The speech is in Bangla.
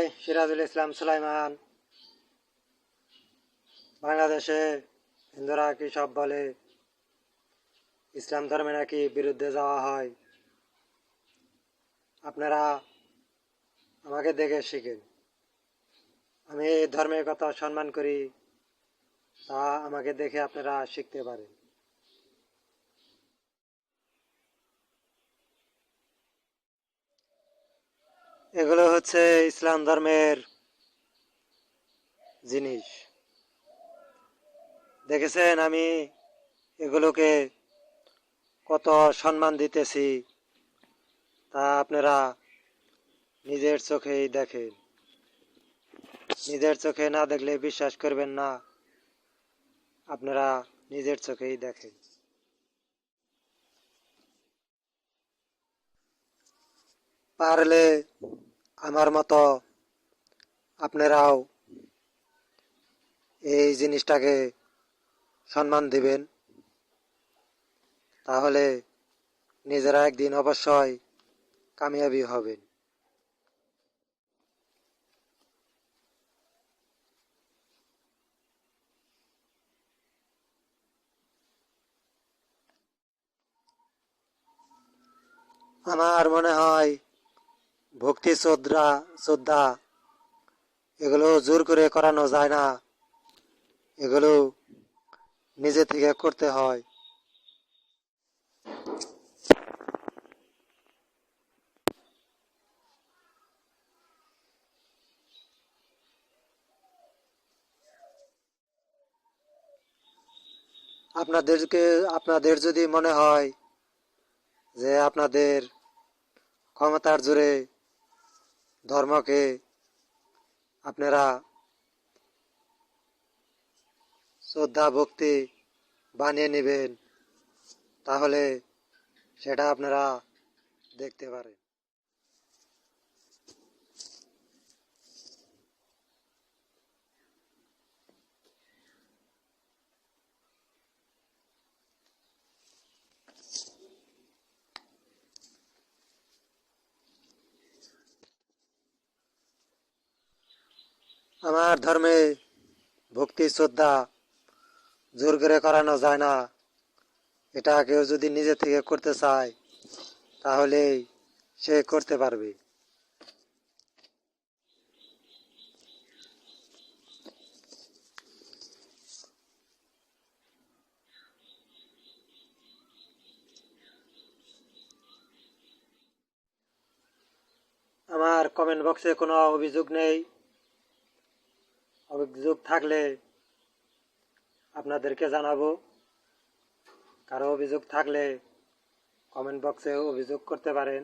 ভাই সিরাজুল ইসলাম সুলাইমান। বাংলাদেশে হিন্দুরা কি সব বলে ইসলাম ধর্মে নাকি বিরুদ্ধে যাওয়া হয়। আপনারা আমাকে দেখে শিখেন। আমি এই ধর্মের কথা সম্মান করি, তা আমাকে দেখে আপনারা শিখতে পারেন। এগুলো হচ্ছে ইসলাম ধর্মের জিনিস। দেখেছেন আমি এগুলোকে কত সম্মান দিতেছি, তা আপনারা নিজের চোখেই দেখেন। নিজের চোখে না দেখলে বিশ্বাস করবেন না, আপনারা নিজের চোখেই দেখেন। পারলে আমার মতো আপনারাও এই জিনিসটাকে সম্মান দিবেন, তাহলে নিজেরা একদিন অবশ্যই কামিয়াবি হবেন। আমার মনে হয় ভক্তি শ্রদ্ধা এগুলো জোর করে করানো যায় না, এগুলো নিজে থেকে করতে হয়। আপনাদের যদি মনে হয় যে আপনাদের ক্ষমতার জোরে ধর্মকে আপনারা শ্রদ্ধা ভক্তি বানিয়ে নেবেন, তাহলে সেটা আপনারা দেখতে পারেন। আমার ধর্মে ভক্তি শ্রদ্ধা জোর করে করানো যায় না। এটা কেউ যদি নিজে থেকে করতে চায় তাহলেই সে করতে পারবে। আমার কমেন্ট বক্সে কোনো অভিযোগ নেই। অভিযোগ থাকলে আপনাদেরকে জানাবো। কারো অভিযোগ থাকলে কমেন্ট বক্সে অভিযোগ করতে পারেন।